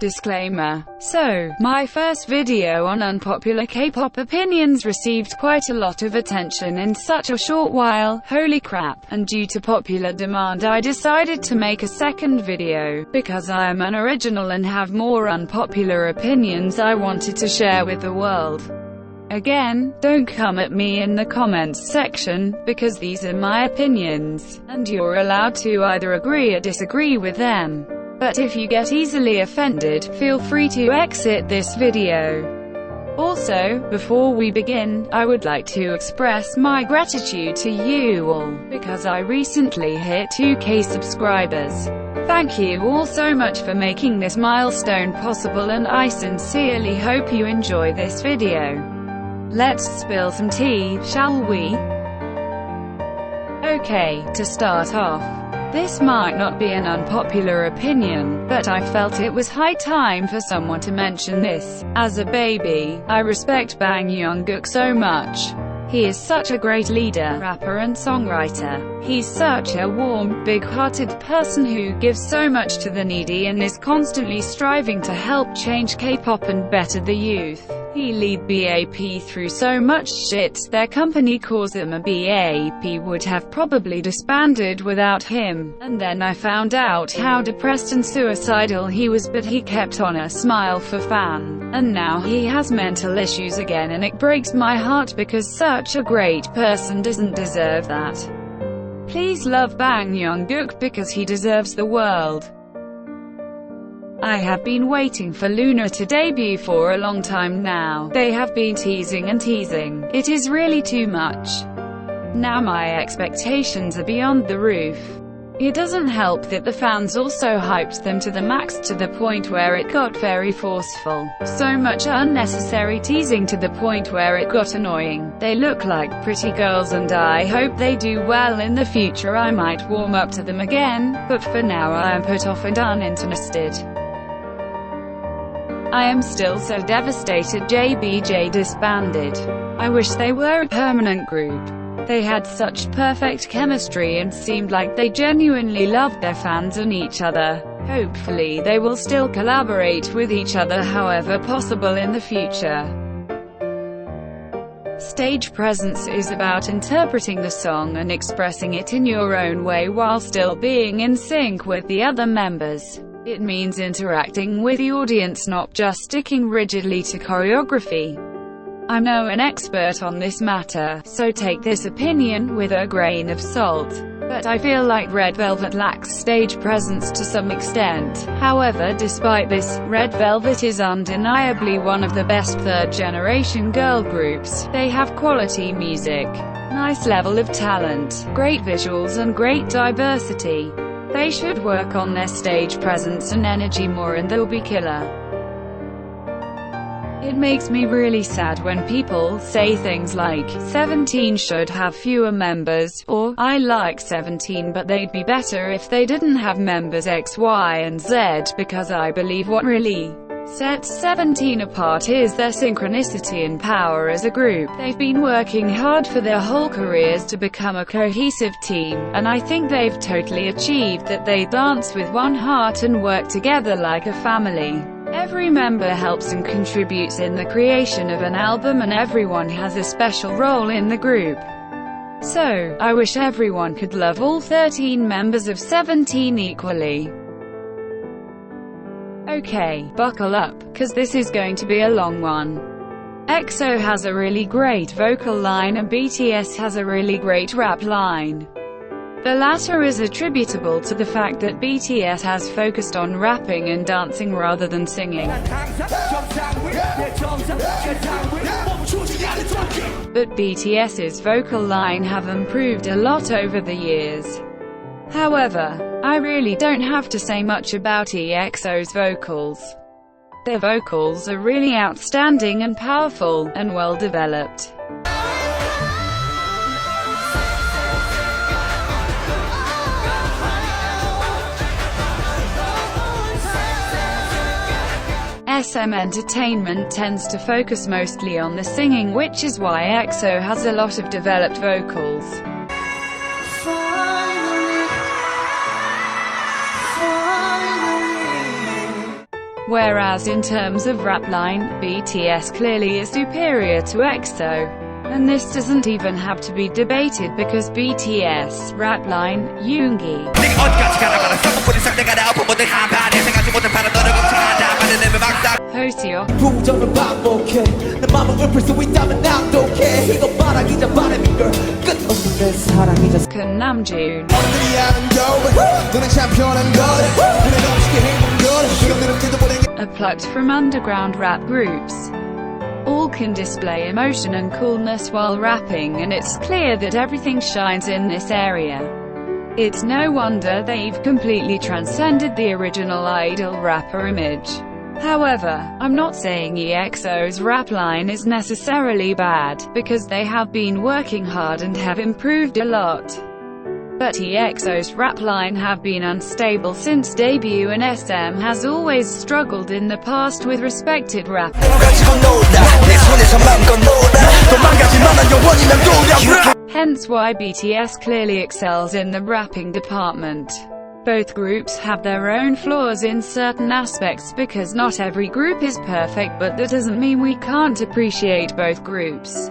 Disclaimer. So, my first video on unpopular K-pop opinions received quite a lot of attention in such a short while, holy crap, and due to popular demand I decided to make a second video, because I am unoriginal and have more unpopular opinions I wanted to share with the world. Again, don't come at me in the comments section, because these are my opinions, and you're allowed to either agree or disagree with them. But if you get easily offended, feel free to exit this video. Also, before we begin, I would like to express my gratitude to you all, because I recently hit 2K subscribers. Thank you all so much for making this milestone possible, and I sincerely hope you enjoy this video. Let's spill some tea, shall we? Okay, to start off, this might not be an unpopular opinion, but I felt it was high time for someone to mention this. As a baby, I respect Bang Young-guk so much. He is such a great leader, rapper and songwriter. He's such a warm, big-hearted person who gives so much to the needy and is constantly striving to help change K-pop and better the youth. He led B.A.P through so much shit, their company calls him a B.A.P would have probably disbanded without him. And then I found out how depressed and suicidal he was, but he kept on a smile for fan. And now he has mental issues again, and it breaks my heart because such a great person doesn't deserve that. Please love Bang Young-guk because he deserves the world. I have been waiting for Luna to debut for a long time now. They have been teasing and teasing. It is really too much. Now my expectations are beyond the roof. It doesn't help that the fans also hyped them to the max to the point where it got very forceful. So much unnecessary teasing to the point where it got annoying. They look like pretty girls and I hope they do well in the future. I might warm up to them again, but for now I am put off and uninterested. I am still so devastated JBJ disbanded. I wish they were a permanent group. They had such perfect chemistry and seemed like they genuinely loved their fans and each other. Hopefully they will still collaborate with each other however possible in the future. Stage presence is about interpreting the song and expressing it in your own way while still being in sync with the other members. It means interacting with the audience, not just sticking rigidly to choreography. I'm no an expert on this matter, so take this opinion with a grain of salt. But I feel like Red Velvet lacks stage presence to some extent. However, despite this, Red Velvet is undeniably one of the best third-generation girl groups. They have quality music, nice level of talent, great visuals and great diversity. They should work on their stage presence and energy more and they'll be killer. It makes me really sad when people say things like, 17 should have fewer members, or, I like 17 but they'd be better if they didn't have members X, Y and Z, because I believe what really sets 17 apart is their synchronicity and power as a group. They've been working hard for their whole careers to become a cohesive team, and I think they've totally achieved that. They dance with one heart and work together like a family. Every member helps and contributes in the creation of an album and everyone has a special role in the group. So, I wish everyone could love all 13 members of 17 equally. Okay, buckle up, cause this is going to be a long one. EXO has a really great vocal line and BTS has a really great rap line. The latter is attributable to the fact that BTS has focused on rapping and dancing rather than singing. But BTS's vocal line have improved a lot over the years. However, I really don't have to say much about EXO's vocals. Their vocals are really outstanding and powerful, and well developed. SM Entertainment tends to focus mostly on the singing, which is why EXO has a lot of developed vocals. Whereas in terms of rap line, BTS clearly is superior to EXO. And this doesn't even have to be debated because BTS rap line, Yoongi. Hoseo. Kun Namjoon. Are plucked from underground rap groups. All can display emotion and coolness while rapping, and it's clear that everything shines in this area. It's no wonder they've completely transcended the original idol rapper image. However, I'm not saying EXO's rap line is necessarily bad, because they have been working hard and have improved a lot. But EXO's rap line have been unstable since debut, and SM has always struggled in the past with respected rappers. Hence why BTS clearly excels in the rapping department. Both groups have their own flaws in certain aspects because not every group is perfect, but that doesn't mean we can't appreciate both groups.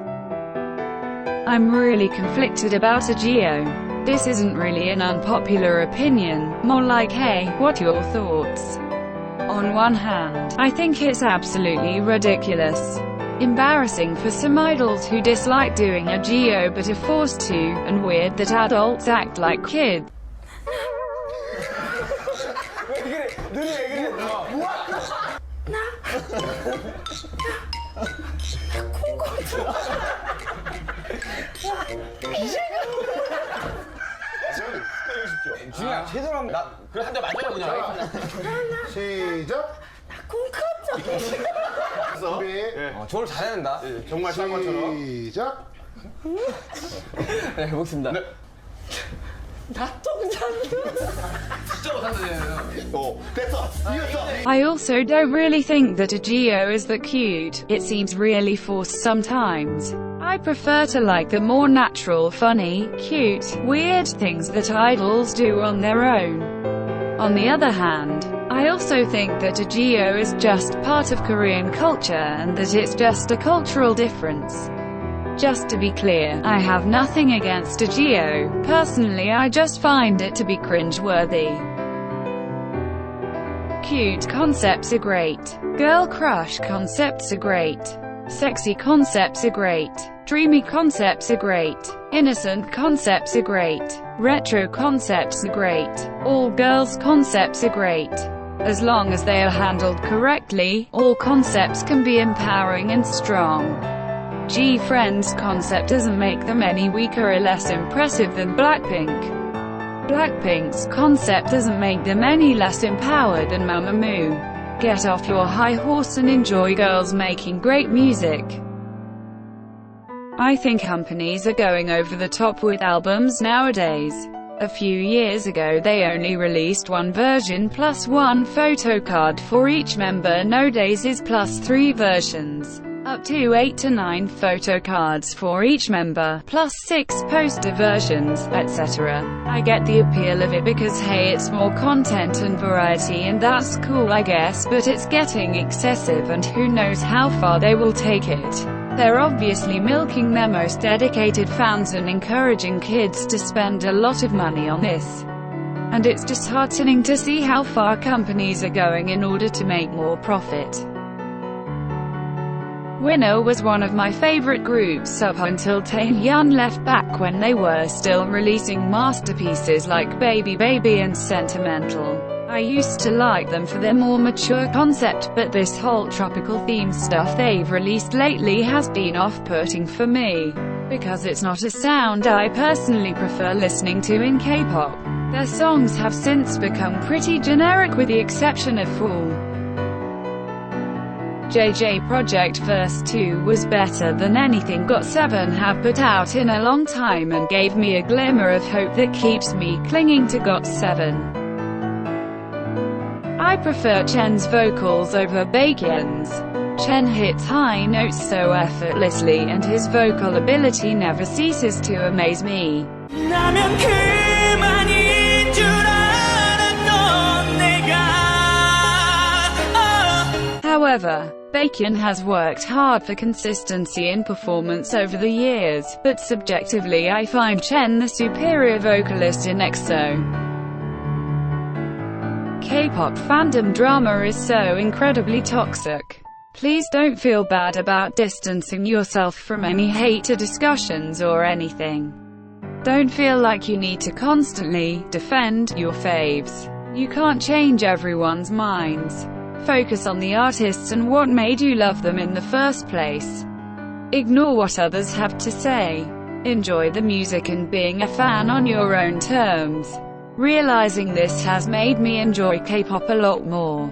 I'm really conflicted about I-DLE. This isn't really an unpopular opinion, more like hey, what your thoughts? On one hand, I think it's absolutely ridiculous. Embarrassing for some idols who dislike doing I-DLE but are forced to, and weird that adults act like kids. 준이야, 제대로 하면 나 그래 한 대 맞아요 그냥. 시작. 저를 잘해야 된다. 정말 잘 것처럼. 시작. 네, 해보겠습니다. 네. I also don't really think that I-DLE is that cute. It seems really forced sometimes. I prefer to like the more natural, funny, cute, weird things that idols do on their own. On the other hand, I also think that I-DLE is just part of Korean culture and that it's just a cultural difference. Just to be clear, I have nothing against I-DLE. Personally, I just find it to be cringe-worthy. Cute concepts are great. Girl crush concepts are great. Sexy concepts are great. Dreamy concepts are great. Innocent concepts are great. Retro concepts are great. All girls concepts are great. As long as they are handled correctly, all concepts can be empowering and strong. G-Friends concept doesn't make them any weaker or less impressive than Blackpink. Blackpink's concept doesn't make them any less empowered than Mamamoo. Get off your high horse and enjoy girls making great music. I think companies are going over the top with albums nowadays. A few years ago they only released one version plus one photo card for each member. Nowadays is plus 3 versions. Up to 8 to 9 photo cards for each member, plus 6 poster versions, etc. I get the appeal of it because hey, it's more content and variety and that's cool I guess, but it's getting excessive and who knows how far they will take it. They're obviously milking their most dedicated fans and encouraging kids to spend a lot of money on this. And it's disheartening to see how far companies are going in order to make more profit. Winner was one of my favorite groups up until Taehyun left back when they were still releasing masterpieces like Baby Baby and Sentimental. I used to like them for their more mature concept, but this whole tropical theme stuff they've released lately has been off-putting for me. Because it's not a sound I personally prefer listening to in K-pop. Their songs have since become pretty generic with the exception of Fool. JJ Project Verse 2 was better than anything GOT7 have put out in a long time and gave me a glimmer of hope that keeps me clinging to GOT7. I prefer Chen's vocals over Baekhyun's. Chen hits high notes so effortlessly and his vocal ability never ceases to amaze me. However, Bacon has worked hard for consistency in performance over the years, but subjectively I find Chen the superior vocalist in EXO. K-pop fandom drama is so incredibly toxic. Please don't feel bad about distancing yourself from any hater discussions or anything. Don't feel like you need to constantly defend your faves. You can't change everyone's minds. Focus on the artists and what made you love them in the first place. Ignore what others have to say. Enjoy the music and being a fan on your own terms. Realizing this has made me enjoy K-pop a lot more.